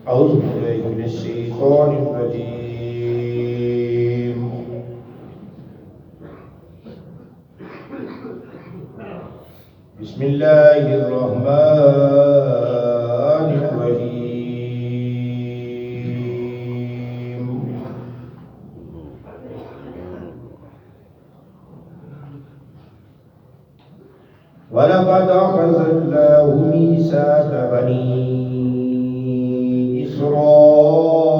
أعوذ بالله من الشيطان الرجيم. بسم الله الرحمن الرحيم. ولقد أخذ الله ميثاق بني إسرائيل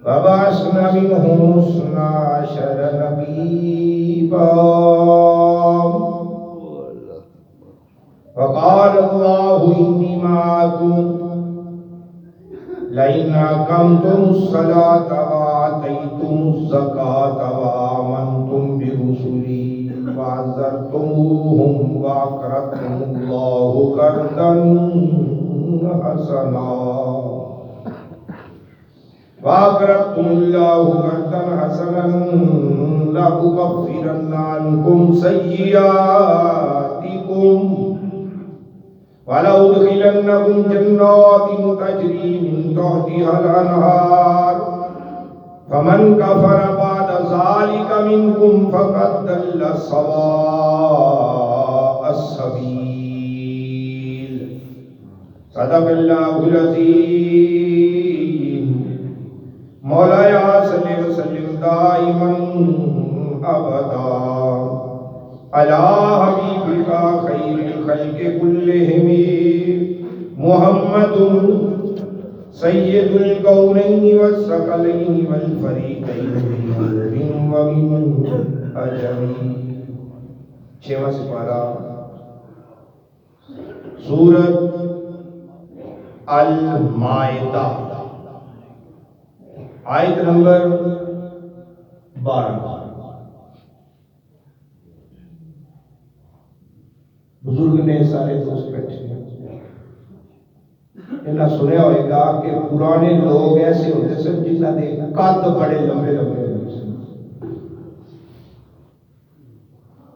وبعثنا منهم 12 نقيبا وقال الله إني معكم لئن أقمتم الصلاة وآتيتم الزكاة وآمنتم برسلي وعزرتموهم وأقرضتم الله قرضا حسنا لأكفرن عنكم سيئاتكم ولأدخلنكم جنات تجري من تحتها الأنهار فمن كفر بعد ذلك منكم فقد ضل سواء السبيل. صدق الله العظيم. مولاي صل وسلم دائما ابدا على حبيبك خير الخلق كلهم محمد سید الکونین والثقلین والفریقین من عرب ومن عجم. 6واں سپارہ سورۃ المائدہ آیت نمبر 12. بزرگ نے سارے دوست بیٹھے ہیں، انہاں سنیا ہوئے گا کہ پرانے لوگ ایسے ہوتے سن جنہاں دے قد بڑے لمبے لمبے ہوتے سن،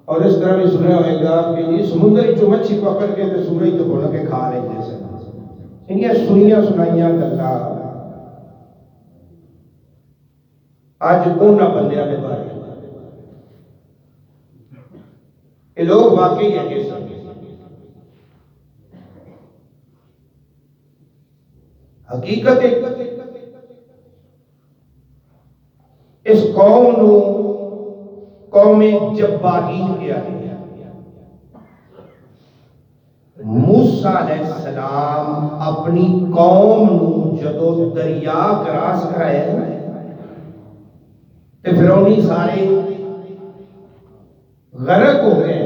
اور اس طرح بھی سنیا ہوئے گا کہ یہ سمندر چو مچھی پکڑ کے تے سورج تو بھون کے کھا رہے سن. انہاں سنیاں سنائیاں گلاں آج انہاں بندیاں دے بارے یہ لوگ واقعی ہے کہ سن حقیقت اس قوم نو قوم جبارین کیا گیا. موسیٰ علیہ السلام اپنی قوم نو جدو دریا کراس کرائے تے فرعونی سارے غرق ہو گئے.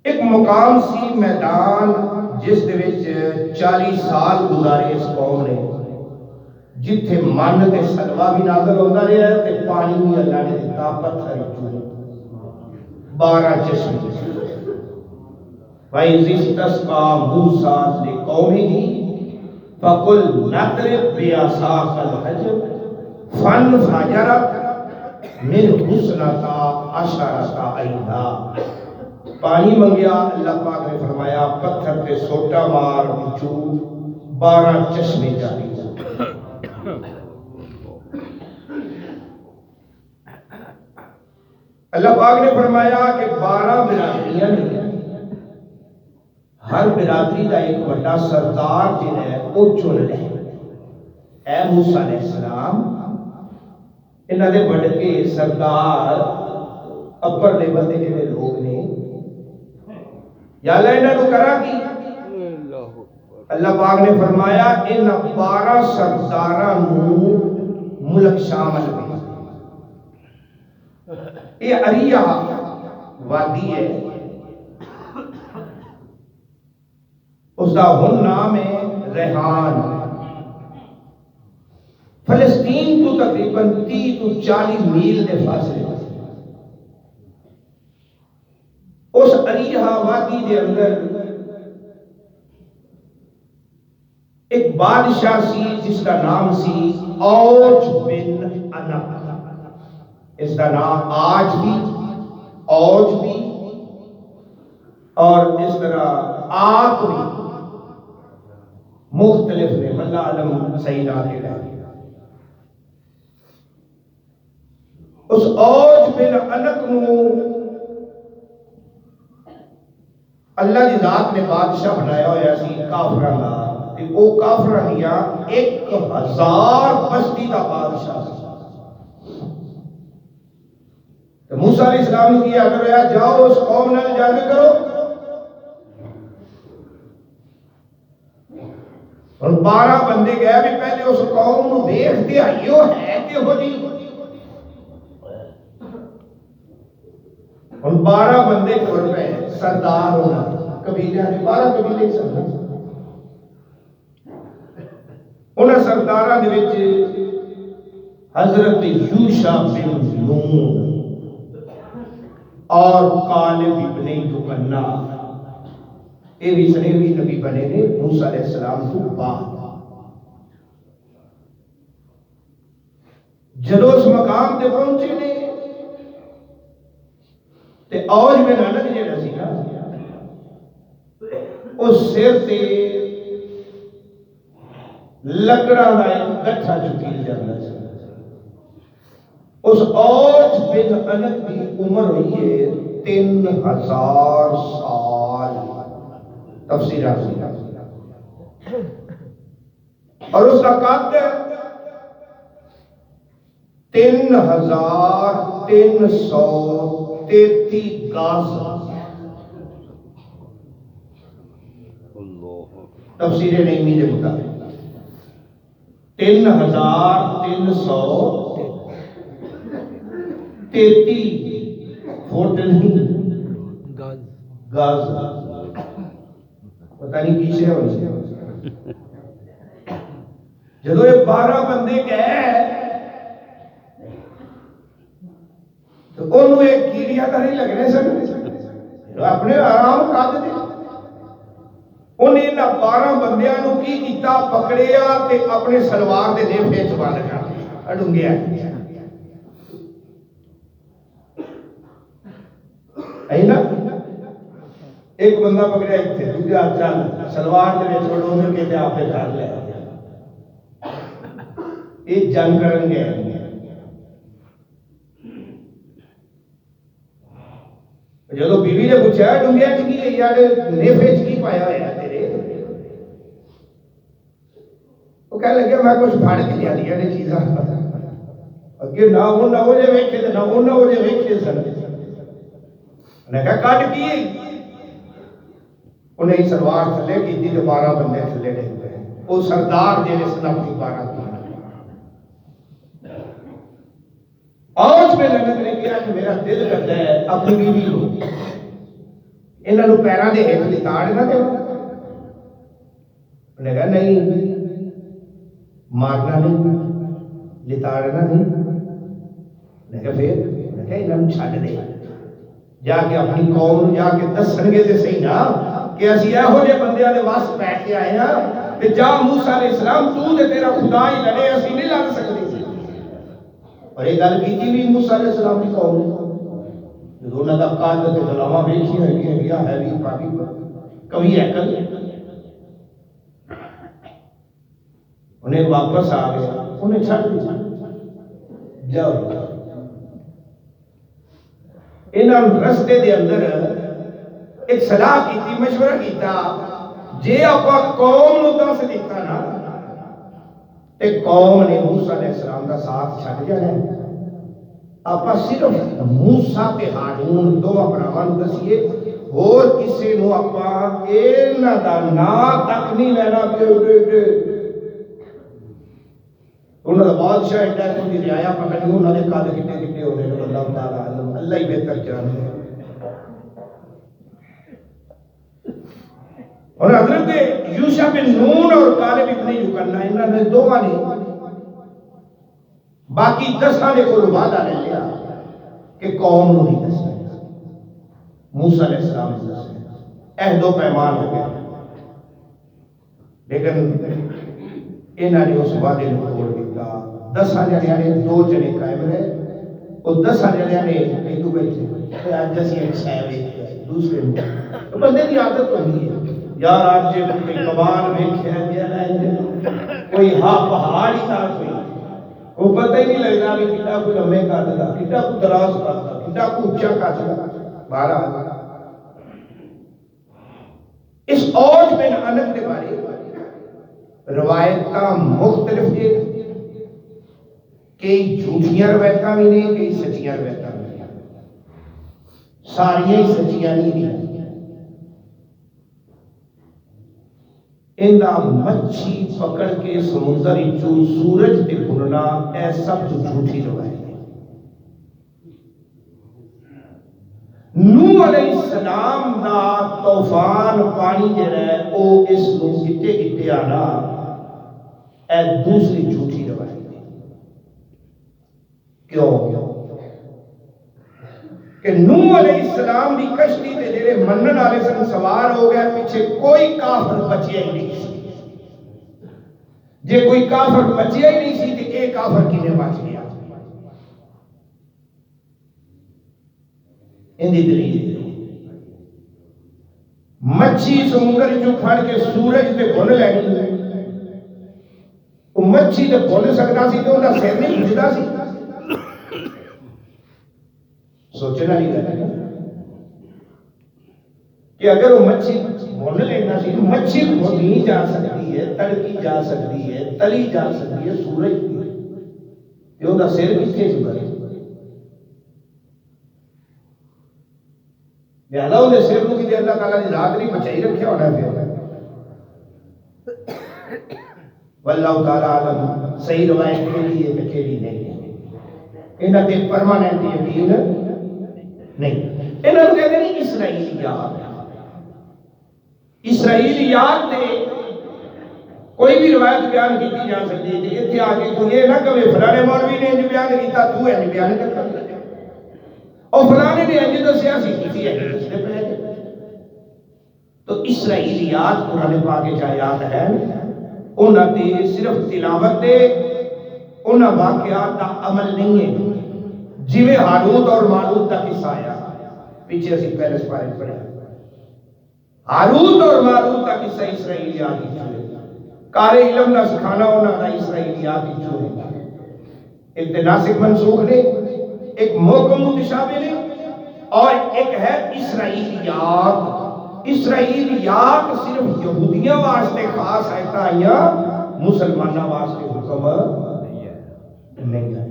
ایک مقام سی میدان جس دے وچ 40 سال گزارے اس قوم نے، جتھے من تے سلوا بھی نازل ہوندا رہیا تے پانی بھی اللہ نے دتا پتھر چوں 12 چشمے. وَإِذِ اسْتَسْقَىٰ مُوسَىٰ لِقَوْمِهِ فَقُلْ نَضْرِب بِّعَصَاكَ الْحَجَرَ فَانْفَجَرَتْ مِنْهُ اثْنَتَا عَشْرَةَ عَيْنًا. پانی منگیا، اللہ پاک نے فرمایا پتھر پہ سوٹا مار، بچو 12 چشمے جاری. اللہ پاک نے فرمایا کہ 12 برادریاں نے، ہر برادری کا ایک بڑا سردار جن ہے وہ چن لے. اے موسیٰ علیہ السلام انہاں دے بڑھ کے سردار اپر لیول دے جڑے لوگ نے، یا اللہ انہاں نو کرا کی. اللہ پاک نے فرمایا ان 12 سرداراں نو ملک شامل ہوئی. یہ اریہ وادی ہے، اس کا ہن نام ہے ریحان. فلسطین تو تقریباً 30 تو 40 میل دے فاصلے. اس اریہ وادی دے اندر ایک بادشاہ سی جس کا نام سی اوج بن انق. اس کا نام آج بھی اوج بھی اور اس طرح آگ بھی مختلف نے، اللہ علم صحیح نہ کے لئے اس اوج بن انک نو اللہ دی ذات نے بادشاہ بنایا ہویا سی کافران دا، کہ وہ کافران یا 1000 بستی دا بادشاہ سی۔ تو موسیٰ علیہ السلام نے کیا کرو یا جاؤ اس قوم نے جا کے کرو، اور 12 بندے گئے بھی پہلے اس قوم نو دیکھ دیا یہ ہے کہ ہو جی، ان 12 بندے کر پہ سردار ہونا قبیلے ہیں، 12 قبیلے سردار، انہیں سردارہ دے وچ حضرت یوشع بن نون اور کالب ابن یحنہ، یہ بھی سنیوی نبی بنے نے موسیٰ علیہ السلام کو بعد۔ جدو اس مقام تے پہنچے نے تے اوج میں نانک جیڑا سی نا اس سر تے لکڑا دا ایک گٹھا چکی جانا سی۔ اس اوج بن انک کی عمر ہوئی ہے 3000 سال، تفسیر آسی، اور اس کا قد 3333 گاز، تفسیر نعیمی کے مطابق 3333 فٹ نہیں گاز، پتہ نہیں پیچھے ہو جدو یہ 12 بندے گئے تو انہوں ایک کیڑیاں تو نہیں لگنے سن، اپنے آرام کر دے، انہیں انہا 12 بندیاں نو کی کیتا پکڑیا تے اپنے سلوار دے نیفے چبان کر دیا اڈنگیا اینا ایک بندہ پکڑیا تھے دوسرا چل سلوار دے وچ اڈوں کے تے آپ پہ کر لے ایک جنگ کرن گئے، جدو بیوی نے پوچھا ڈنگیا چکی ہے یار نیفے چکی پایا ہوا ہے تیرے، وہ کہہ لگے میں کچھ پھاڑ کے لیا دیا نے چیزاں اگے نہ ہو جے ویکھے تے نہ ہو جے ویکھے سن، نے کہا کٹ کی انہیں سلوار تھلے کی تھی تو 12 بندے تھلے ڈگ گئے، وہ سردار جیسے سن اپنی 12 کی آج میں لگت نے کیا کہ میرا دل کرتا ہے اپنی بیوی ہو انہاں نو پیراں دے ہیٹھ لتاڑ نہ دے، انہیں کہا نہیں مارنا نہیں لتاڑنا نہیں، انہیں کہا پھر انہیں کہا انہاں نو چھڈ دے جا کے اپنی قوم جا کے دسن گے تے صحیح نا کہ اسی اے ہو جے بندیاں دے واسط پہ کے آئے ہاں تے جا موسیٰ علیہ السلام تو تے تیرا خدا ہی لڑے اسی نہیں لڑ سکتے، اور ایک گل کی بھی موسیٰ علیہ السلام کی قوم نے جو انہوں نے قائد تے غلامہ بیچی ہے گیا ہے بھی پاکی کبھی عقل انہیں واپس آ گیا، انہیں چھڑ دیا جاؤ انہوں رستے دے اندر ایک صلاح کی تھی، مشورہ کیتا جے اپا قوم نو دس دیتا نا تے قوم نے موسیٰ علیہ السلام دا ساتھ چھڑ جانا ہے، آپا صرف موسیٰ تے ہارون دو اپناوان دسیے اور کسے نو آپا اینا دا نا تک نہیں لینا پہ انہوں نے بادشاہ اٹھا ہے کوئی رعایا پکڑی انہوں نے کہا کتنے کتنے ہونے لگے اللہ تعالیٰ علم اللہ ہی بہتر جانے ہیں، اور حضرت یوشع بن نون اور کالب ابن یحنہ انہوں نے دو آنے باقی 10 آنے کو وعدہ لے لیا کہ قوم نو نہیں دسنا، موسیٰ علیہ السلام نے دسنا، عہد و پیمان ہو گیا، لیکن انہوں نے اس وعدے کو توڑ دیتا، 10 جنے نے 2 جنے قائم رہے، اور 10 جنے نے ایک بیٹھے آج جیسی ایک شاہ دوسرے بندے کی عادت ہوتی ہے یار آج جی کوئی کمان ویکھیا گیا کوئی ہاں پہاڑ ہی تھا کوئی وہ پتہ ہی نہیں لگتا کہ کتا کوئی لمے کرتا کتا کوئی دراز کرتا کتا کوئی اونچا کرتا بارہ اس اوج بن انس کے بارے روایتاں مختلف ہیں کئی جھوٹیاں روایتاں بھی نہیں کئی سچیاں روایتاں بھی نہیں ساریاں ہی سچیاں نہیں انہا مچھی پکڑ کے سمندر چو سورج تے بھننا اے سب جھوٹی روایت ہے نوح علیہ السلام دا طوفان پانی جڑا ہے او اس نو گٹے گٹے آنا اے دوسری جھوٹی روایت ہے کیوں کہ نوح علیہ السلام دی کشتی تے جڑے منن والے سن سوار ہو گئے پیچھے کوئی کافر بچیا ہی نہیں سی جے کوئی کافر بچیا ہی نہیں سی تے ایک کافر کنے بچ گیا اندی دلیل مچھی سمندر جو پھڑ کے سورج تے بھن لینی وہ مچھی تے بھن سکتا سی تے انہاں سر نہیں بھجدا سی سوچنا نہیں رہا کہ اگر وہ مچھی بھن لینا سی مچھی بھنی جا سکتی ہے تڑکی جا سکتی ہے تلی جا سکتی ہے سورج یہ انہاں سر کتنے سی بھرے لہذا انہیں سر کو کہ اللہ تعالیٰ نے رات نہیں بچائی رکھیا ہونا پھر واللہ تعالیٰ عالم صحیح روایت کے لیے کچھیری نہیں ہے انہاں تے پرماننٹ یقین نہیں انہاں کو کہتے ہیں اسرائیلیات اسرائیلیات تے کوئی بھی روایت بیان کی جا سکتی ہے کہ اتنے آگے کوئی یہ نہ کہے فلانے مولوی نے جو بیان کیتا تو ہے نہیں بیان کرتا اور فلانے نے انجی تو سیاسی کسی ہے اس نے پہلے تو اسرائیلیات قرآن پاک کے آیات ہیں انہاں تے صرف تلاوت دے انہاں واقعات کا عمل نہیں ہے جویں ہاروت اور ماروت کا قصہ آیا پیچھے اسی پہلے سپارے پڑھا ہاروت اور ماروت کا قصہ اسرائیلیات ہی ہے کار علم نہ سکھانا انہاں کا اسرائیلیات ہی ہے ایک ناسخ منسوخ نے ایک محکم متشابہ نے اور ایک ہے اسرائیلیات اسرائیلیات صرف یہودیاں واسطے خاص ہے یا مسلمانہ واسطے حکم نہیں ہے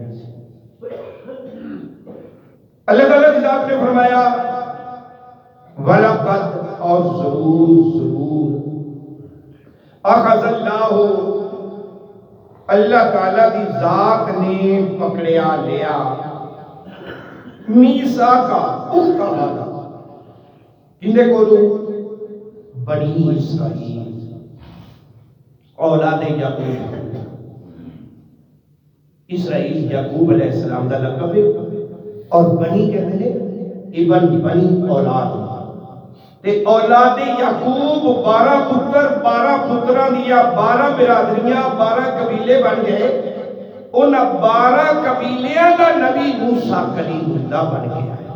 اللہ تعالیٰ کی ذات نے فرمایا وَلَقَدْ اور ضرور اخذ اللہ تعالیٰ کی ذات نے پکڑیا لیا میسا کا پختہ وعدہ کنے کو لو بنی اسرائیل اولاد یعقوب اسرائیل یعقوب علیہ السلام دا لقب ہے اور بنی کہتے ہیں ابن بنی اولاد تے اولاد یعقوب 12 پتران دیا 12 برادریاں 12 قبیلے بن گئے ان 12 قبیلیاں دا نبی موسیٰ کلیم اللہ بن گیا ہے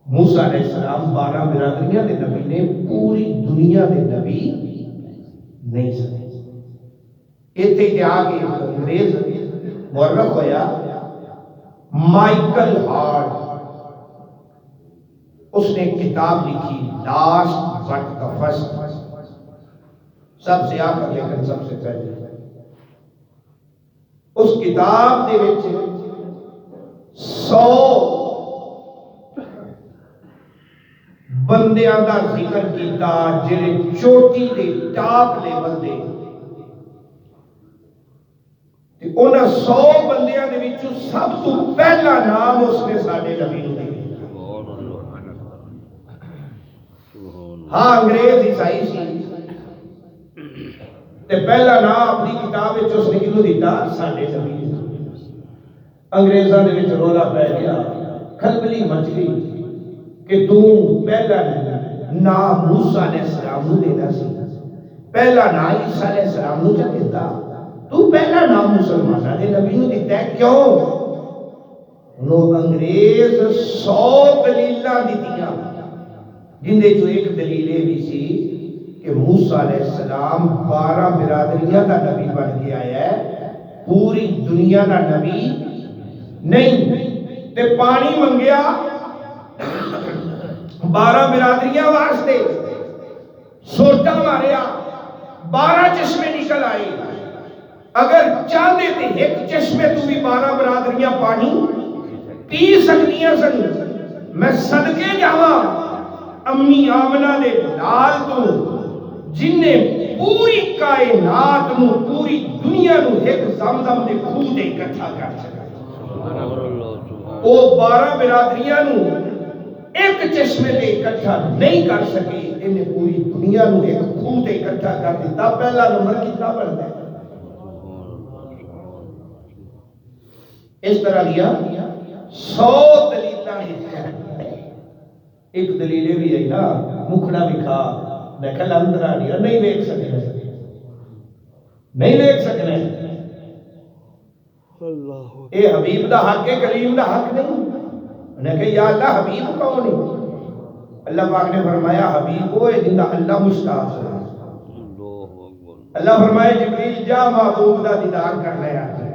موسیٰ علیہ السلام 12 برادریاں دے نبی نے پوری دنیا دے نبی نہیں سکتے ایتے کہ آگے انگریز مورخ ہویا مائیکل ہارٹ اس نے کتاب لکھی لاسٹ بٹ دا فرسٹ سب سے آخر لیکن سب سے پہلے اس کتاب دے وچ 100 بندیاں دا ذکر کیتا جڑے چوٹی دے ٹاپ لیول دے تے انہاں 100 بندیاں دے وچوں سب تو پہلا نام اس نے ساڈے نبی نوں دتا ہاں انگریز عیسائی سی تے پہلا نام اپنی کتاب وچ اس نے کینوں دتا ساڈے نبی انگریزاں دے وچ رولا پے گیا کھلبلی مچ گئی کہ تو پہلا نام موسیٰ علیہ السلام نو دینا سی پہلا نام عیسیٰ علیہ السلام نو چا دیتا تو پہلا نام مسلمانہ دے نبی نو دیتا ہے کیوں انہوں انگریز 100 دلیلاں دیتیاں جن دے جو ایک دلیل یہ بھی سی کہ موسیٰ علیہ السلام 12 برادریاں دا نبی بن کے آیا ہے، پوری دنیا دا نبی نہیں، تے پانی منگیا 12 برادریاں واسطے، سوٹا ماریا 12 چشمے نکل آئے، اگر چاہتے تھے ایک چشمے تو بھی 12 برادریاں پانی پی سکتیاں سن۔ میں صدقے جاواں امی آمنہ دے لال تو جن نے پوری کائنات نو پوری دنیا نو ایک زمزم دے خون دے اکٹھا کر سکتا، وہ 12 برادریاں نو ایک چشمے دے اکٹھا نہیں کر سکے، انہیں پوری دنیا نو ایک خون دے اکٹھا کر دیتا۔ پہلا نمبر کتنا بڑھتا ہے؟ اس طرح لیا 100 دلیلاں نے، ایک دلیلے بھی ہے نا مکھڑا بھی کھا، میں کہا لندرہ نہیں دیکھ سکنے، نہیں دیکھ سکنے، اے حبیب دا حق ہے، کلیم دا حق نہیں۔ انہیں کہا یا اللہ حبیب کون ہے؟ اللہ پاک نے فرمایا حبیب وہ ہے جن دا اللہ مشتاق ہے۔ اللہ فرمایا جبریل جا محبوب دا دیدار کرنا ہے،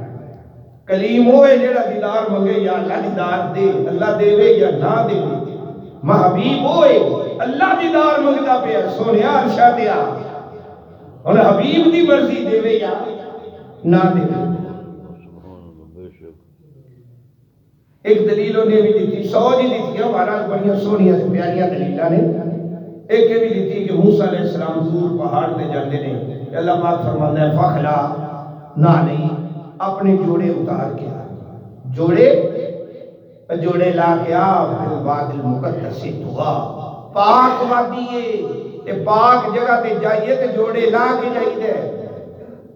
کلیم وہ ہے جڑا دیدار منگے یا اللہ دیدار دے، اللہ دے وے یا نہ دے، محبیب وہ ہے اللہ دیدار منگتا پہ سونیا عرشہ دیا، اور حبیب دی مرضی دے وے یا نہ دے۔ ایک دلیلوں نے بھی دیتی، 100 جی دیتی ہیں، ہمارا بڑیاں سونیاں سے پیاریاں دلیلہ نے، ایک یہ بھی دیتی کہ موسیٰ علیہ السلام دور پہاڑ تے جاندے نے، اللہ پاک فرمانا ہے فخلا نہ نہیں اپنے جوڑے اتار کے جوڑے لا کے پھر وادی المقدس سے دعا پاک وادی ہے، پاک جگہ تے جائیے تے جوڑے لا کے جائی دے،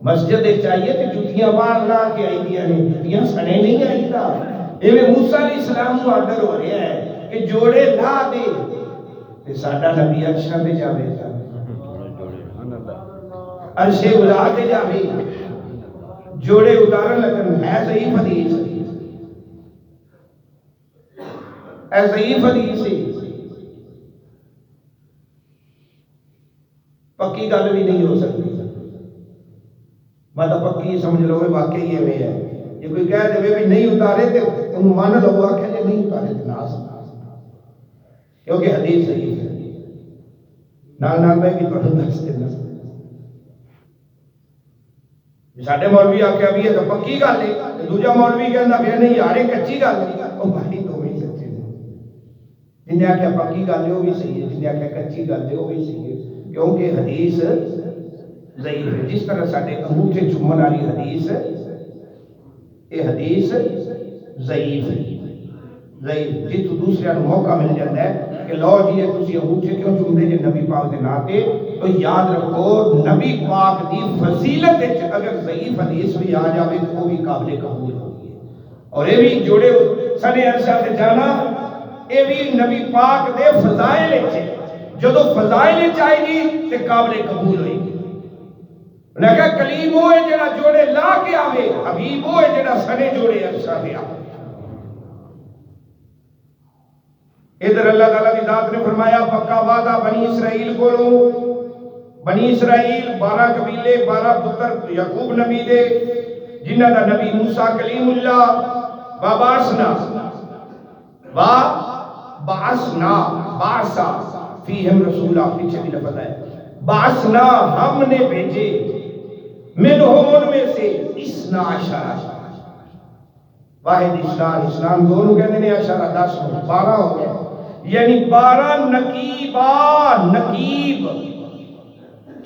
مسجد چاہیے تے جتیاں باہر لا کے آئی دیا نہیں، جتیاں سنے نہیں آئی دا۔ ایویں موسیٰ علیہ السلام کو آرڈر ہو رہا ہے کہ جوڑے لا دے، تے ساڈا نبی عرشہ پہ جاوے تھا، عرشے الا کے جاوے، جوڑے اتارن لگن ہے ضعیف حدیث، ہے ضعیف حدیث ہے، پکی گل بھی نہیں ہو سکتی، مطلب پکی سمجھ لو واقعی یہ میں ہے، یہ کوئی کہہ دے بھی نہیں اتارے تے انہوں مان لو آکھے جے نہیں اتارے تے ناس، کیونکہ حدیث صحیح ہے، نال میں بھی پڑھوں دس دینا، ساڈے مولوی آکھیا بھی ہے تو پکی گل ہے، دوجا مولوی کہندا پیا نہیں یار یہ کچی گل ہے، او بھائی دوویں سچے نے، جن نے آکھیا پکی گل ہے وہ بھی صحیح ہے، جن نے آکھیا کچی گل ہے وہ بھی صحیح ہے، کیونکہ حدیث ضعیف ہے، جس طرح ساڈے انگوٹھے چومن والی حدیث یہ حدیث ضعیف ہے، ضعیف جی تو دوسرے کو موقع مل جاتا ہے کہ لو جی تسی انگوٹھے کیوں چومدے جے نبی پاک دے ناتے، تو یاد رکھو نبی پاک دی فضیلت وچ اگر ضعیف حدیث بھی آ جاوے تو وہ بھی قابل قبول ہوگی، اور یہ بھی جوڑے سنے عرشہ تے جانا یہ بھی نبی پاک دے فضائل وچ، جدو فضائل وچ آئے گی تے قابل قبول ہوئے گی۔ انہیں کہا کلیم وہ ہے جڑا جوڑے لا کے آوے، حبیب وہ ہے جڑا سنے جوڑے عرشہ دے آوے۔ ادھر اللہ تعالیٰ کی ذات نے فرمایا پکا وعدہ بنی اسرائیل کو لو، بنی اسرائیل 12 قبیلے 12 پتر یعقوب نبی دے جنہ دا نبی موسیٰ کلیم اللہ واباسنا باسا فیہم رسولہ، پیچھے بھی لفظ ہے باسنا ہم نے بھیجے منہم ان میں سے 12 واحد اسلام دونوں کہنے نے 10 12 ہو گئے، یعنی 12 نقیب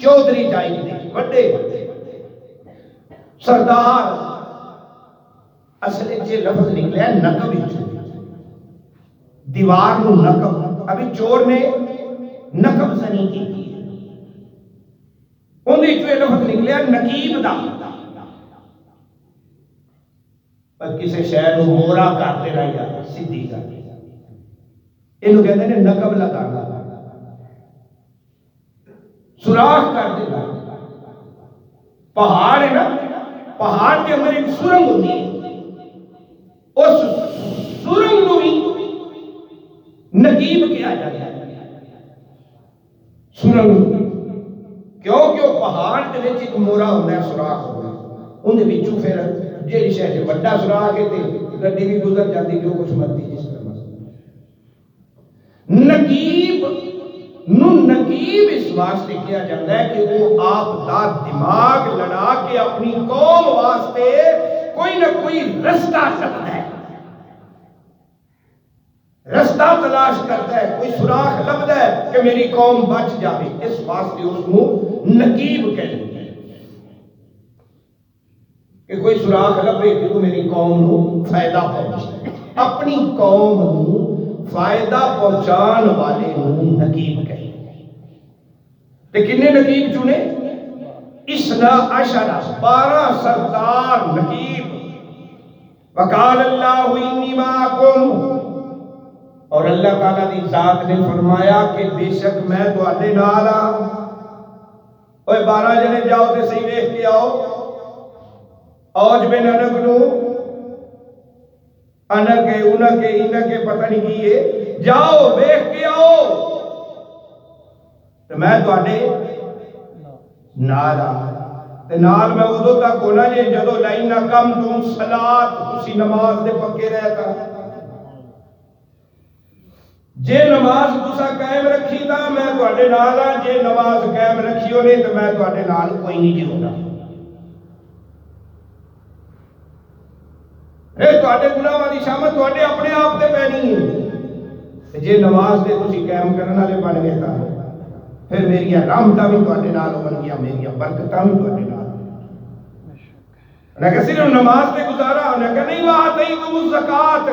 چودھری ٹائپ دے بڑے سردار، اصل یہ لفظ نکلے نقب، دیوار نو نقب، ابھی چور نے نقب زنی کی انہیں جو لفظ نکلے نقیب دا، پر کسی شہر کو مورا کرتے رہ یا سدھی کر انہوں کہتے ہیں نقب لگانا، سوراخ کر دینا، پہاڑ ہے نا، پہاڑ کے اندر ایک سرنگ ہوتی ہے، اس سرنگ کو بھی نقیب کیا جاتا ہے، سرنگ کیونکہ وہ پہاڑ دے وچ ایک مورا ہوندا ہے، سوراخ ہوندا ہے، اون دے وچوں پھر جہڑی شے تے بڑا سوراخ ہے تے گڈی بھی گزر جاتی جو کچھ مرضی جس طرح نقیب نقیب اس واسطے کیا جاتا ہے کہ وہ آپ دا دماغ لڑا کے اپنی قوم واسطے کوئی نہ کوئی رستہ لبتا ہے، رستہ تلاش کرتا ہے، کوئی سوراخ لبتا ہے کہ میری قوم بچ جائے، اس واسطے اس کو نقیب کہتے ہیں کہ کوئی سوراخ لبے کہ میری قوم کو فائدہ پہنچے، اپنی قوم کو فائدہ پہنچان والے نقیب کہتے ہیں۔ لیکن نقیب چنے 12 سردار نقیب، وقال اللہ انی معکم، اور اللہ تعالیٰ دی ذات نے فرمایا کہ بے شک میں تواڈے نال ہاں۔ اوے 12 جنے جاؤ تے صحیح ویکھ کے آؤ، اوج بن انگنو انگے انگے انگے پتہ نہیں کی ہے، جاؤ ویکھ کے آؤ تو میں تواڈے نال ہاں۔ تے نال میں ادو تک ہونا جے جدو لائن کم تم صلاۃ، تسی نماز دے پکے رہتا، جے نماز تسا قائم رکھی تا میں تواڈے نال ہاں، جے نماز قائم رکھی ہونے تو میں تواڈے نال کوئی نہیں جی ہونا۔ تواڈے گناہ والی شامت تواڈے اپنے آپ تے پینی ہے، جے نماز دے تسی قائم کرن والے بن گئے تا پھر میری رحمتاں بھی تواڈے نال ہون گیاں، میری برکتاں بھی تواڈے نال۔ انہیں کہ صرف نماز تے گزارا، انہیں کہ نہیں وآتیتم الزکات،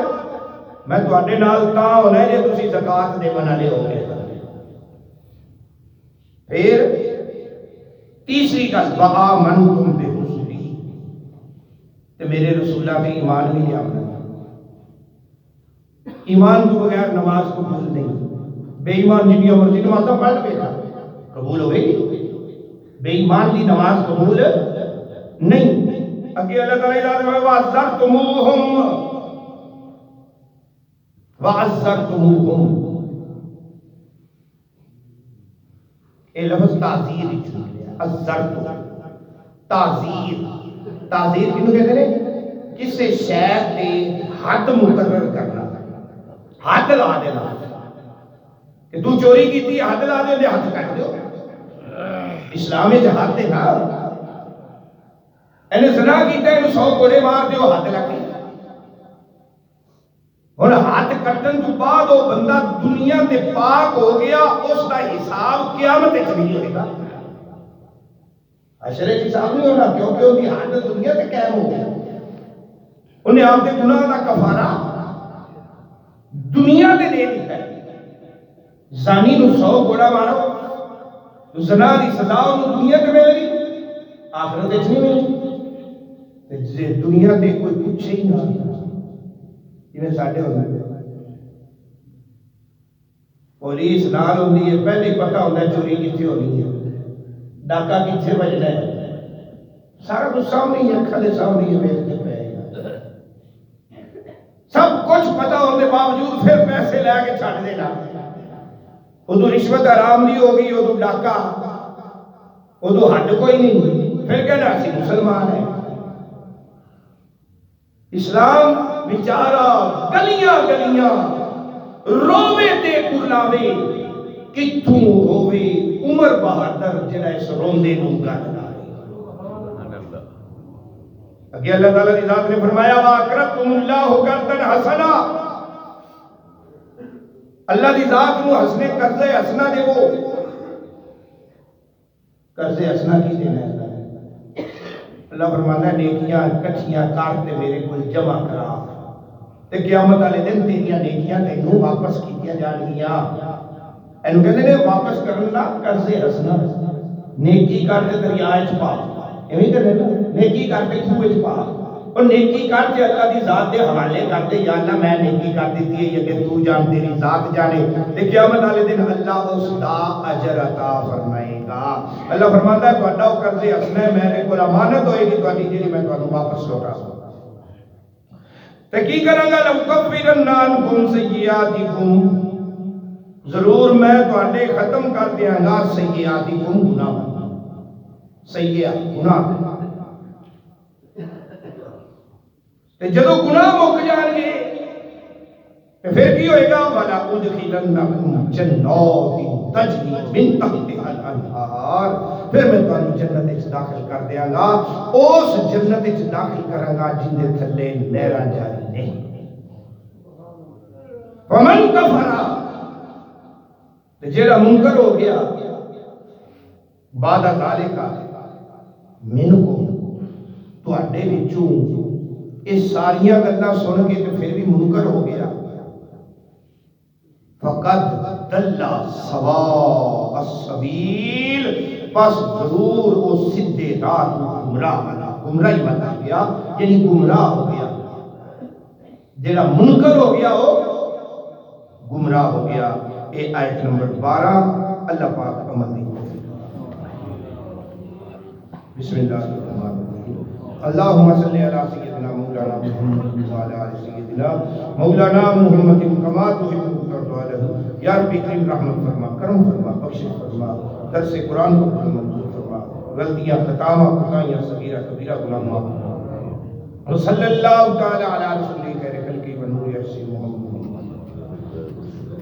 میں تواڈے نال تاں ہونا ہے جے تسی زکات دے والے ہو گئے۔ پھر تیسری گل وآمنتم برسلی، کہ میرے رسولہ پہ ایمان بھی لیا۔ ایمان تو بغیر نماز قبول نہیں، بے ایمان جنیا مرضی نمازاں پڑھ کے قبول ہوئے گی، بے ایمان دی نماز قبول نہیں۔ اگے اللہ تعالیٰ ارادہ ہے وَعَزَّرْتُمُوهُمْ یہ لفظ تعزیر عزرت، تعزیر، تعزیر کنو کہتے ہیں؟ کسے شے تے حد مقرر کرنا، حد لا دینا، کہ تو چوری کی تھی حد لا دے حد کر دو، اسلام میں حد ہے نا، انہیں زنا کیتا ہے 100 کوڑے مار دیو حد لگی۔ اور حد کٹن تو بعد وہ بندہ دنیا تے پاک ہو گیا، اس کا حساب قیامت نہیں ہوئے گا، حشر حساب نہیں ہونا، کیونکہ وہ دی حد دنیا تے قائم ہو گیا، انہیں آپ دے گناہ دا کفارہ دنیا تے دے دیتا ہے۔ زانی نو 100 کوڑا مارو تو زنا دی سزا انہوں دنیا تے مل گئی، آخرت اچھ نہیں ملی، دنیا تے کوئی پوچھے ہی نہ جنہیں ساڑھے ہونا ہے۔ پولیس نال ہوندی ہے، پہلے پتہ ہوتا ہے چوری کتھے ہونی ہے، ڈاکہ کتھے بجنا ہے، سارا کچھ سامنے ہی اکھا دے سامنے ہی ویکھتے پئے گا، سب کچھ پتہ ہونے باوجود پھر پیسے لے کے چھاڑ دینا۔ ادو رشوت حرام نہیں ہوگی، ادو ڈاکہ، ادو حد کوئی نہیں، پھر کہنا اسی مسلمان ہیں۔ اسلام بیچارہ گلیاں گلیاں روے تے کلاوے، کتھوں ہووے عمر بہادر جڑا اس روندے نو گل لائے۔ اگے اللہ تعالیٰ کی ذات نے فرمایا وَأَقْرَضْتُمُ اللَّهُ قَرْضًا حَسَنًا، اللہ دی ذات نو حسنے قرض حسنا دے وہ قرض حسنا کی دینا ہے۔ اللہ فرماتا ہے نیکیاں کٹھیاں کارتے میرے کو جمع کرا، تے قیامت والے دن تیریاں نیکیاں تینوں واپس کیتیاں جان گیاں۔ اینو کہتے ہیں واپس کرنا قرض حسنا، نیکی کرتے دریا وچ پا، ایویں کہتے ہیں نیکی کرتے کھوہ وچ پا، اور نیکی کرتے اللہ دی ذات دے حوالے کرتے، یا اللہ میں نیکی کر دیتی ہے یا کہ تو جان تیری ذات جانے، تے قیامت والے دن اللہ اس دا اجر عطا فرمائے گا۔ اللہ فرماتا ہے تہاڈا او قرض حسنا ہے، میرے کول امانت ہوئے گی تہاڈی جڑی میں تانوں واپس لوٹا دوں۔ تے کی کراں گا لَوْ كَفِّرَنَّ عَنْكُمْ سَيِّئَاتِكُمْ، ضرور میں تواڈے ختم کر دیاں گا سیئاتکم گناہ سیئات گناہ تے جدو گناہ مک جان گے پھر کی ہوئے گا وَلَا أُدْخِلَنَّكُمْ جَنَّاتٍ تَجْرِي مِن تَحْتِهَا الْأَنْهَارُ پھر میں تانوں جنت وچ داخل کر دیاں گا اس جنت وچ داخل کراں گا جن دے تھلے نہراں جاری نے وَمَنْ كَفَرَ تے جیڑا منکر ہو گیا بعد ذالک منکم تواڈے وچوں اس ساریاں گلاں سن کے تے پھر بھی منکر ہو گیا فقد دل سواء السبیل پس ضرور وہ سدھے راہ گمراہ بنا گمراہی بنا گیا یعنی گمراہ ہو گیا جیڑا منکر ہو گیا وہ گمراہ ہو گیا اے آیت نمبر 12 اللہ پاک عمل نہیں بسم اللہ الرحمن الرحیم اللہم صلی علی سیدنا مولانا محمد وعلی آل سیدنا مولانا محمد کما تحب وترضى له یا رب کریم رحمت فرما کرم فرما بخش فرما درس قرآن کو منظور فرما غلطیاں خطاواں کوتاہیاں صغیرہ کبیرہ گناہ معاف فرما صلی اللہ تعالی علی رسول خیر خلق و نور عرش محمد